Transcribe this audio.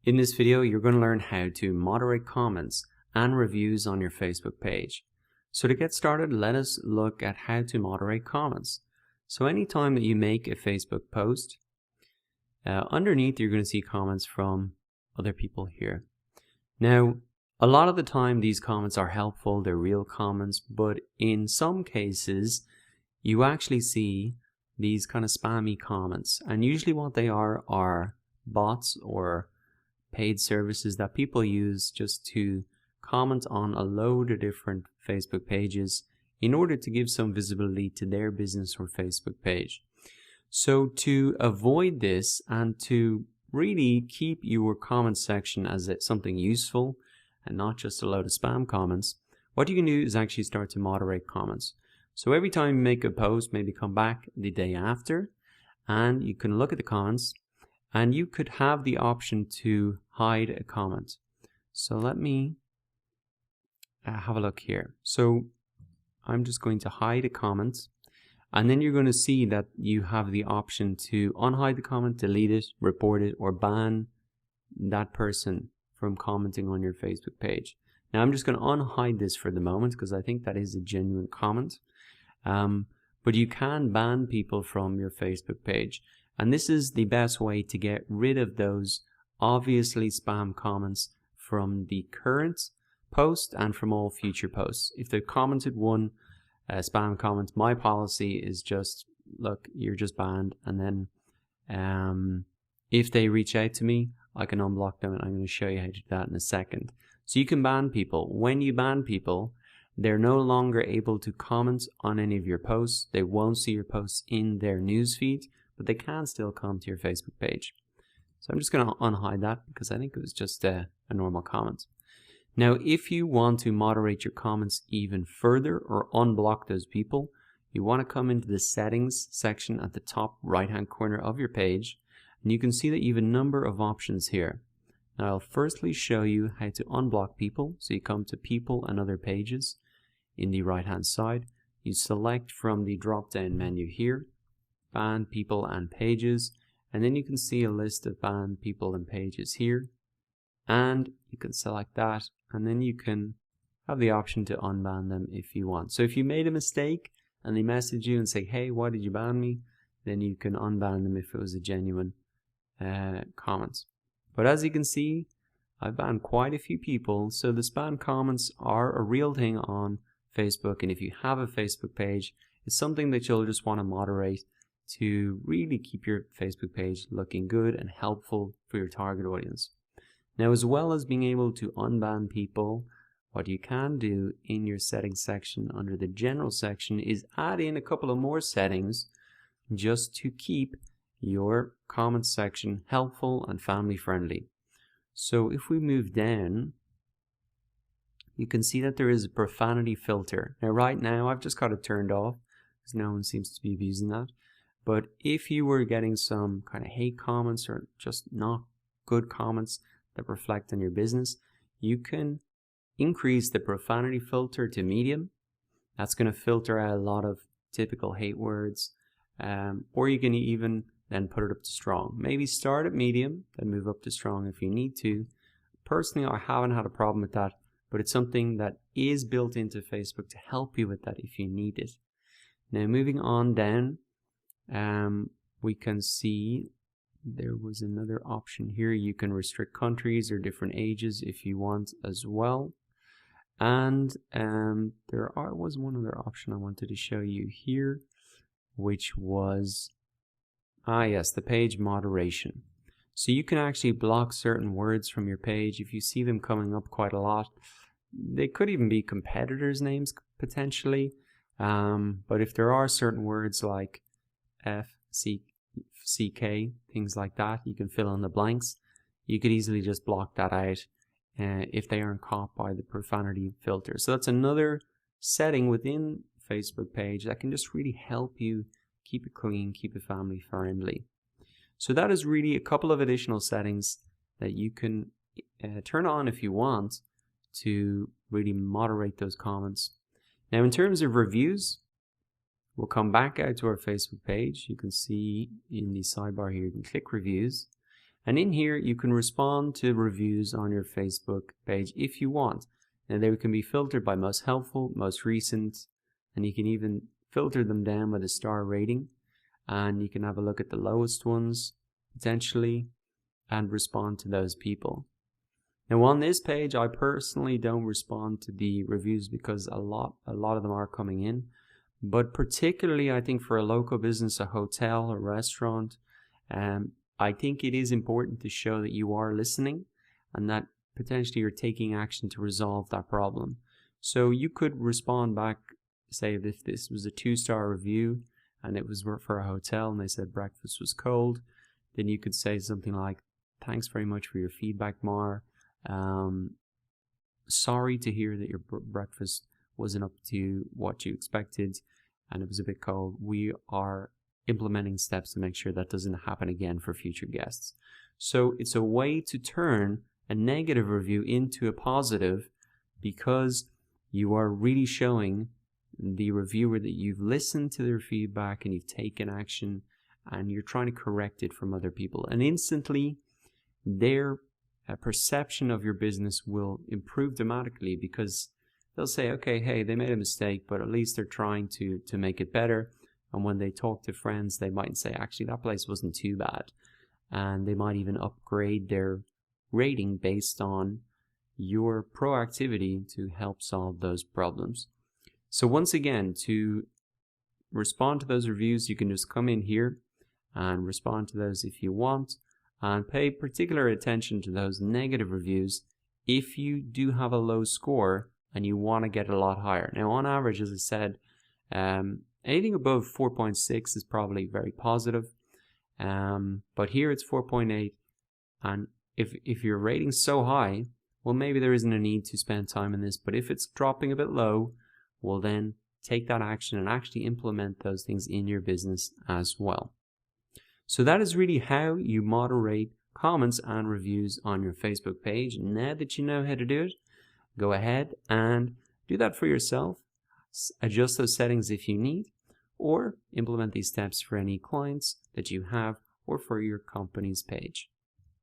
In this video, you're going to learn how to moderate comments and reviews on your Facebook page. So to get started, let us look at how to moderate comments. So anytime that you make a Facebook post, underneath you're going to see comments from other people here. Now, a lot of the time these comments are helpful, they're real comments, but in some cases you actually see these kind of spammy comments, and usually what they are bots or paid services that people use just to comment on a load of different Facebook pages in order to give some visibility to their business or Facebook page. So to avoid this and to really keep your comment section as something useful and not just a load of spam comments, what you can do is actually start to moderate comments. So every time you make a post, maybe come back the day after and you can look at the comments, and you could have the option to hide a comment. So let me have a look here. So I'm just going to hide a comment, and then you're going to see that you have the option to unhide the comment, delete it, report it, or ban that person from commenting on your Facebook page. Now I'm just going to unhide this for the moment because I think that is a genuine comment. But you can ban people from your Facebook page. And this is the best way to get rid of those obviously spam comments from the current post and from all future posts. If they've commented one spam comment, my policy is just, look, you're just banned. And then if they reach out to me, I can unblock them, and I'm going to show you how to do that in a second. So you can ban people. When you ban people, they're no longer able to comment on any of your posts. They won't see your posts in their newsfeed, but they can still come to your Facebook page. So I'm just going to unhide that because I think it was just a normal comment. Now, if you want to moderate your comments even further or unblock those people, you want to come into the settings section at the top right hand corner of your page, and you can see that you have a number of options here. Now, I'll firstly show you how to unblock people. So you come to people and other pages in the right hand side. You select from the drop down menu here, ban people and pages, and then you can see a list of banned people and pages here, and you can select that, and then you can have the option to unban them if you want. So if you made a mistake and they message you and say, hey, why did you ban me, then you can unban them if it was a genuine comment. But as you can see, I've banned quite a few people, so the spam comments are a real thing on Facebook, and if you have a Facebook page, it's something that you'll just want to moderate to really keep your Facebook page looking good and helpful for your target audience. Now, as well as being able to unban people, what you can do in your settings section under the general section is add in a couple of more settings just to keep your comment section helpful and family friendly. So if we move down, you can see that there is a profanity filter. Now right now I've just got it turned off because no one seems to be abusing that. But if you were getting some kind of hate comments or just not good comments that reflect on your business, you can increase the profanity filter to medium. That's going to filter out a lot of typical hate words. Or you can even then put it up to strong. Maybe start at medium, then move up to strong if you need to. Personally, I haven't had a problem with that, but it's something that is built into Facebook to help you with that if you need it. Now moving on down, we can see there was another option here. You can restrict countries or different ages if you want as well. And there was one other option I wanted to show you here, which was, yes, the page moderation. So you can actually block certain words from your page if you see them coming up quite a lot. They could even be competitors' names potentially. But if there are certain words like F, C, CK, things like that, you can fill in the blanks. You could easily just block that out if they aren't caught by the profanity filter. So that's another setting within Facebook page that can just really help you keep it clean, keep it family friendly. So that is really a couple of additional settings that you can turn on if you want to really moderate those comments. Now in terms of reviews, we'll come back out to our Facebook page. You can see in the sidebar here, you can click reviews. And in here, you can respond to reviews on your Facebook page if you want. And they can be filtered by most helpful, most recent, and you can even filter them down with a star rating. And you can have a look at the lowest ones, potentially, and respond to those people. Now on this page, I personally don't respond to the reviews because a lot of them are coming in. But particularly, I think for a local business, a hotel, a restaurant, I think it is important to show that you are listening and that potentially you're taking action to resolve that problem. So you could respond back, say if this was a 2-star review and it was for a hotel and they said breakfast was cold, then you could say something like, "Thanks very much for your feedback, Mar. Sorry to hear that your breakfast wasn't up to what you expected and it was a bit cold. We are implementing steps to make sure that doesn't happen again for future guests." So it's a way to turn a negative review into a positive because you are really showing the reviewer that you've listened to their feedback and you've taken action and you're trying to correct it from other people. And instantly, their perception of your business will improve dramatically because they'll say, okay, hey, they made a mistake, but at least they're trying to make it better. And when they talk to friends, they might say, actually, that place wasn't too bad. And they might even upgrade their rating based on your proactivity to help solve those problems. So once again, to respond to those reviews, you can just come in here and respond to those if you want, and pay particular attention to those negative reviews if you do have a low score and you want to get a lot higher. Now, on average, as I said, anything above 4.6 is probably very positive, but here it's 4.8, and if your rating's so high, well, maybe there isn't a need to spend time in this, but if it's dropping a bit low, well then take that action and actually implement those things in your business as well. So that is really how you moderate comments and reviews on your Facebook page. Now that you know how to do it, go ahead and do that for yourself. Adjust those settings if you need, or implement these steps for any clients that you have or for your company's page.